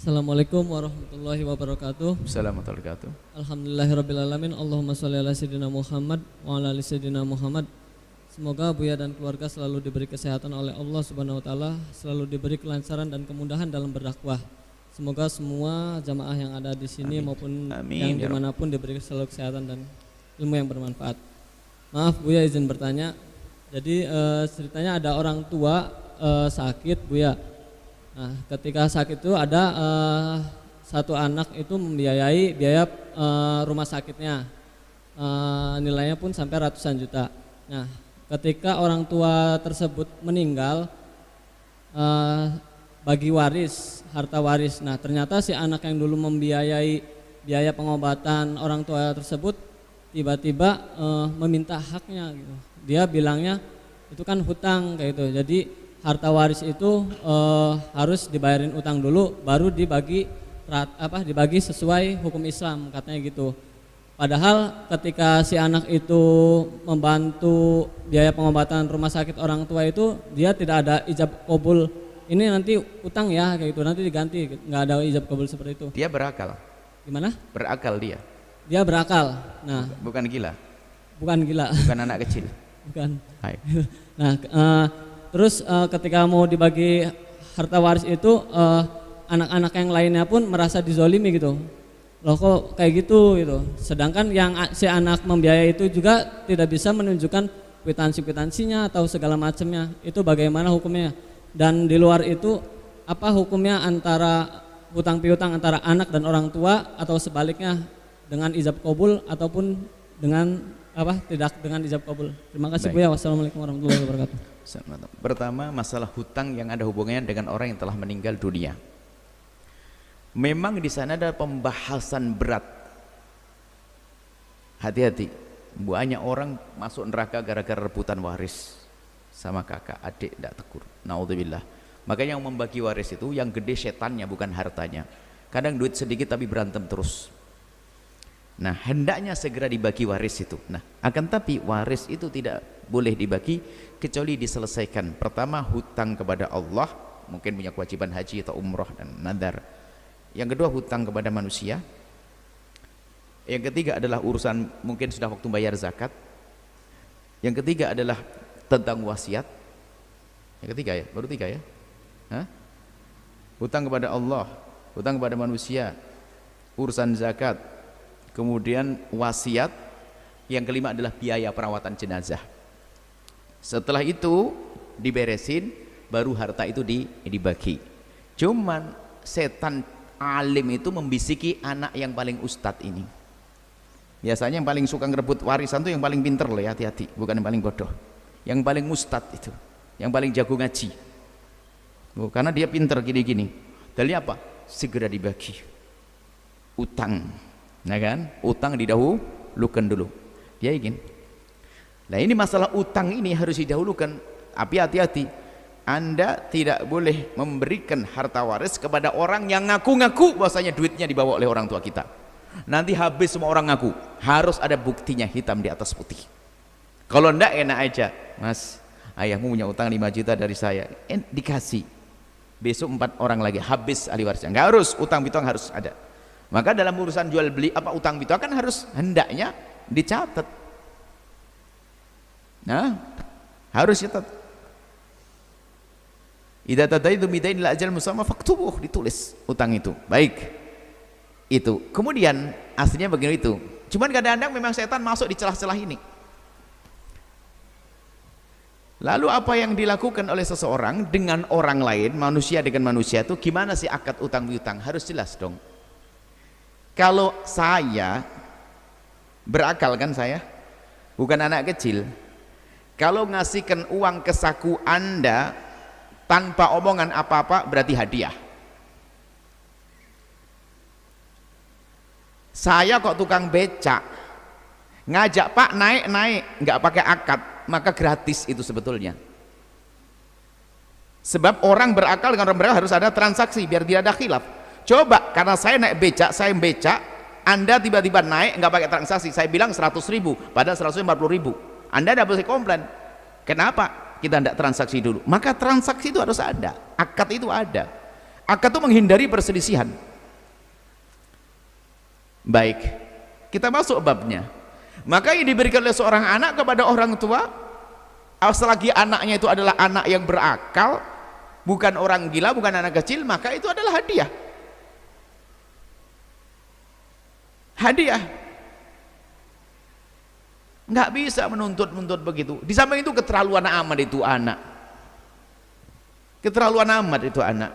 Assalamualaikum warahmatullahi wabarakatuh. Assalamualaikum warahmatullahi wabarakatuh. Alhamdulillahirabbil alamin. Allahumma shalli ala sayyidina Muhammad wa ala ali sayyidina Muhammad. Semoga Buya dan keluarga selalu diberi kesehatan oleh Allah Subhanahu wa taala, selalu diberi kelancaran dan kemudahan dalam berdakwah. Semoga semua jamaah yang ada di sini maupun yang dimanapun diberi selalu kesehatan dan ilmu yang bermanfaat. Maaf Buya, izin bertanya. Jadi ceritanya ada orang tua sakit Buya. Nah, ketika sakit itu ada satu anak itu membiayai biaya rumah sakitnya, nilainya pun sampai ratusan juta. Nah, ketika orang tua tersebut meninggal, bagi waris, harta waris. Nah, ternyata si anak yang dulu membiayai biaya pengobatan orang tua tersebut tiba-tiba meminta haknya gitu. Dia bilangnya itu kan hutang kayak gitu. Jadi harta waris itu harus dibayarin utang dulu, baru dibagi dibagi sesuai hukum Islam katanya gitu. Padahal ketika si anak itu membantu biaya pengobatan rumah sakit orang tua itu, dia tidak ada ijab qabul. Ini nanti utang ya kayak gitu, nanti diganti, nggak ada ijab qabul seperti itu. Dia berakal. Gimana? Berakal dia. Dia berakal. Nah, bukan gila. Bukan gila. Bukan anak kecil. Bukan. Hai. Nah, terus ketika mau dibagi harta waris itu anak-anak yang lainnya pun merasa dizolimi gitu. Loh kok kayak gitu gitu. Sedangkan yang si anak membiayai itu juga tidak bisa menunjukkan kwitansi-kwitansinya atau segala macamnya. Itu bagaimana hukumnya? Dan di luar itu apa hukumnya antara hutang piutang antara anak dan orang tua atau sebaliknya dengan ijab qabul ataupun dengan tidak dengan ijab qabul. Terima kasih Buya. Wassalamualaikum warahmatullahi wabarakatuh. Pertama, masalah hutang yang ada hubungannya dengan orang yang telah meninggal dunia. Memang di sana ada pembahasan berat. Hati-hati. Banyak orang masuk neraka gara-gara rebutan waris sama kakak, adik, tidak tegur. Naudzubillah. Makanya yang membagi waris itu yang gede setannya bukan hartanya. Kadang duit sedikit tapi berantem terus. Nah, hendaknya segera dibagi waris itu. Nah, akan tapi waris itu tidak boleh dibagi kecuali diselesaikan. Pertama, hutang kepada Allah, mungkin punya kewajiban haji atau umroh dan nadar. Yang kedua, hutang kepada manusia. Yang ketiga adalah urusan mungkin sudah waktu bayar zakat. Yang ketiga adalah tentang wasiat. Yang ketiga ya, baru tiga ya. Hah? Hutang kepada Allah, hutang kepada manusia, urusan zakat, kemudian wasiat. Yang kelima adalah biaya perawatan jenazah. Setelah itu diberesin, baru harta itu dibagi. Cuman setan alim itu membisiki anak yang paling ustadz ini. Biasanya yang paling suka ngerebut warisan itu yang paling pinter loh ya, hati-hati, bukan yang paling bodoh. Yang paling ustadz itu, yang paling jago ngaji. Karena dia pinter gini-gini. Dalilnya apa? Segera dibagi. Utang. Nah kan, utang didahulukan dulu. Dia ingin. Nah ini masalah utang ini harus didahulukan. Tapi hati-hati, Anda tidak boleh memberikan harta waris kepada orang yang ngaku-ngaku bahwasanya duitnya dibawa oleh orang tua kita. Nanti habis semua orang ngaku. Harus ada buktinya hitam di atas putih. Kalau enggak enak aja, Mas, ayahmu punya utang 5 juta dari saya, dikasih. Besok 4 orang lagi habis ahli warisnya. Enggak harus, utang piutang harus ada. Maka dalam urusan jual beli apa utang piutang kan harus hendaknya dicatat. Nah, harus dicatat. Idza tadaitu bidain la ajal musamma faktubuh, ditulis utang itu. Baik. Itu. Kemudian aslinya begini itu. Cuman kadang-kadang memang setan masuk di celah-celah ini. Lalu apa yang dilakukan oleh seseorang dengan orang lain, manusia dengan manusia itu gimana sih akad utang piutang? Harus jelas dong. Kalau saya berakal kan saya, bukan anak kecil. Kalau ngasihkan uang ke saku Anda tanpa omongan apa-apa berarti hadiah. Saya kok tukang becak, ngajak Pak naik-naik, nggak pakai akad, maka gratis itu sebetulnya. Sebab orang berakal dengan orang berakal harus ada transaksi biar tidak ada khilaf. Coba karena saya naik becak, saya becak, Anda tiba-tiba naik nggak pakai transaksi, saya bilang 100.000 padahal 150.000, Anda tidak boleh komplain. Kenapa kita tidak transaksi dulu? Maka transaksi itu harus ada, akad itu ada. Akad itu menghindari perselisihan. Baik, kita masuk babnya. Maka yang diberikan oleh seorang anak kepada orang tua, selagi anaknya itu adalah anak yang berakal, bukan orang gila, bukan anak kecil, maka itu adalah hadiah. Hadiah. Nggak bisa menuntut begitu. Di samping itu keterlaluan amat itu anak. Keterlaluan amat itu anak.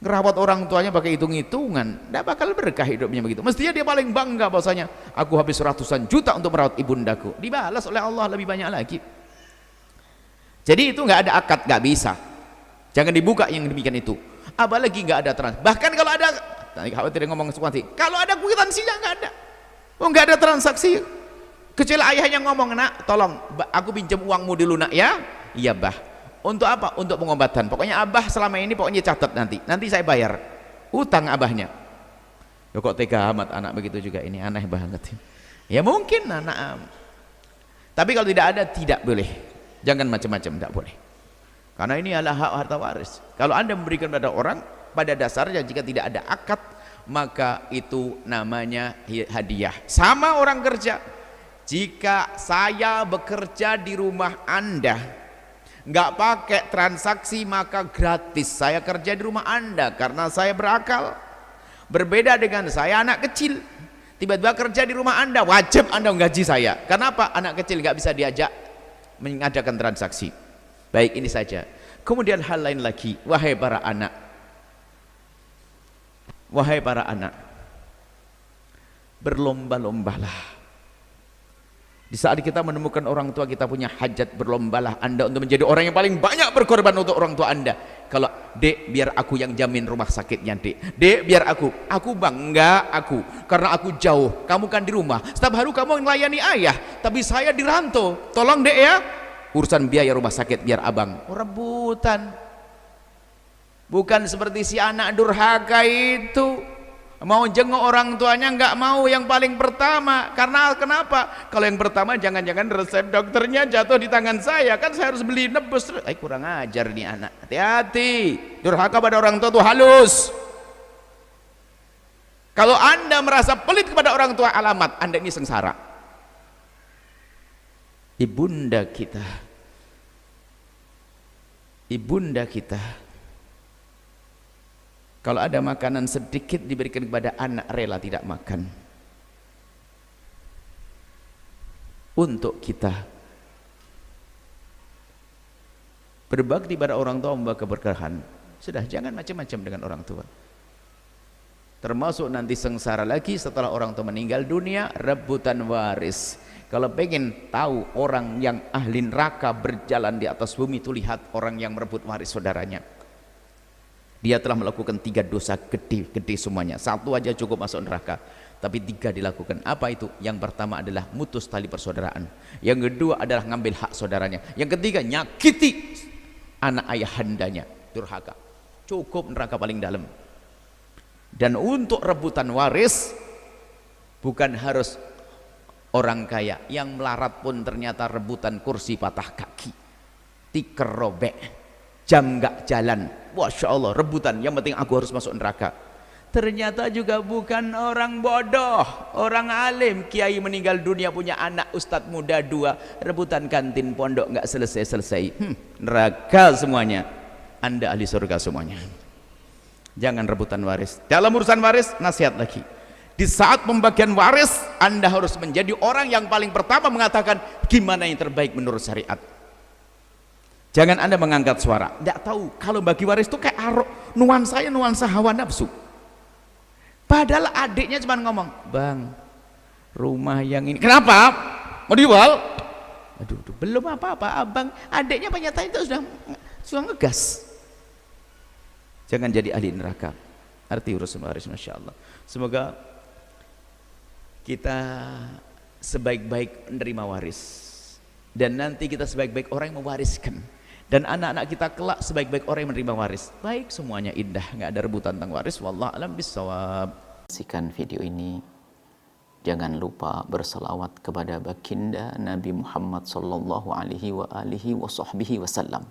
Ngerawat orang tuanya pakai hitung-hitungan, nggak bakal berkah hidupnya begitu. Mestinya dia paling bangga bahwasanya aku habis ratusan juta untuk merawat ibundaku, dibalas oleh Allah lebih banyak lagi. Jadi itu nggak ada akad, nggak bisa. Jangan dibuka yang demikian itu. Apalagi nggak ada bahkan kalau ada, khawatir ngomong sesuatu, kalau ada kwitansinya nggak ada. Oh, nggak ada transaksi. Kecil ayahnya ngomong, nak tolong aku pinjam uangmu dulu nak ya. Iya bah. Untuk apa? Untuk pengobatan. Pokoknya abah selama ini pokoknya catat nanti saya bayar utang abahnya. Ya kok tega amat anak begitu juga, ini aneh banget. Ya mungkin anak, tapi kalau tidak ada tidak boleh. Jangan macam-macam, tidak boleh. Karena ini adalah hak harta waris. Kalau Anda memberikan pada orang, pada dasarnya jika tidak ada akad, maka itu namanya hadiah. Sama orang kerja. Jika saya bekerja di rumah Anda, nggak pakai transaksi, maka gratis saya kerja di rumah Anda karena saya berakal. Berbeda dengan saya anak kecil, tiba-tiba kerja di rumah Anda, wajib Anda menggaji saya. Kenapa? Anak kecil nggak bisa diajak mengadakan transaksi. Baik, ini saja. Kemudian hal lain lagi, wahai para anak, berlomba-lombalah. Di saat kita menemukan orang tua kita punya hajat, berlombalah Anda untuk menjadi orang yang paling banyak berkorban untuk orang tua Anda. Kalau dek biar aku yang jamin rumah sakitnya dek biar aku bangga karena aku jauh, kamu kan di rumah setiap hari kamu melayani ayah, tapi saya di rantau, tolong dek ya urusan biaya rumah sakit biar abang. Rebutan, bukan seperti si anak durhaka itu mau jenguk orang tuanya, nggak mau yang paling pertama. Karena kenapa? Kalau yang pertama jangan-jangan resep dokternya jatuh di tangan saya, kan saya harus beli nebus. Kurang ajar nih anak. Hati-hati, durhaka pada orang tua itu halus. Kalau Anda merasa pelit kepada orang tua, alamat Anda ini sengsara. Ibunda kita kalau ada makanan sedikit diberikan kepada anak, rela tidak makan. Untuk kita berbakti pada orang tua membawa keberkahan. Sudah, jangan macam-macam dengan orang tua. Termasuk nanti sengsara lagi setelah orang tua meninggal dunia, rebutan waris. Kalau pengen tahu orang yang ahli neraka berjalan di atas bumi, itu lihat orang yang merebut waris saudaranya. Dia telah melakukan 3 dosa gede semuanya. 1 aja cukup masuk neraka, tapi 3 dilakukan. Apa itu? Yang pertama adalah mutus tali persaudaraan, yang kedua adalah ngambil hak saudaranya, yang ketiga nyakiti anak ayahandanya, durhaka. Cukup neraka paling dalam. Dan untuk rebutan waris bukan harus orang kaya, yang melarat pun ternyata rebutan kursi patah kaki, tikar robek, jam nggak jalan, Masya Allah, rebutan, yang penting aku harus masuk neraka. Ternyata juga bukan orang bodoh, orang alim. Kiai meninggal dunia punya anak ustadz muda 2, rebutan kantin pondok nggak selesai-selesai. Neraka semuanya. Anda ahli surga semuanya. Jangan rebutan waris. Dalam urusan waris, nasihat lagi. Di saat pembagian waris, Anda harus menjadi orang yang paling pertama mengatakan gimana yang terbaik menurut syariat. Jangan Anda mengangkat suara. Tidak tahu kalau bagi waris itu kayak nuansa hawa nafsu. Padahal adiknya cuma ngomong, bang, rumah yang ini kenapa? Mau dijual? Aduh, belum apa-apa, abang, adiknya ternyata itu sudah ngegas. Jangan jadi ahli neraka. Arti urusan waris, Masya Allah. Semoga kita sebaik-baik menerima waris, dan nanti kita sebaik-baik orang yang mewariskan, dan anak-anak kita kelak sebaik-baik orang yang menerima waris. Baik, semuanya indah, nggak ada rebutan tentang waris. Wallahu a'lam bishawab. Saksikan video ini, jangan lupa berselawat kepada baginda Nabi Muhammad sallallahu alaihi wa alihi wa sahbihi wasallam.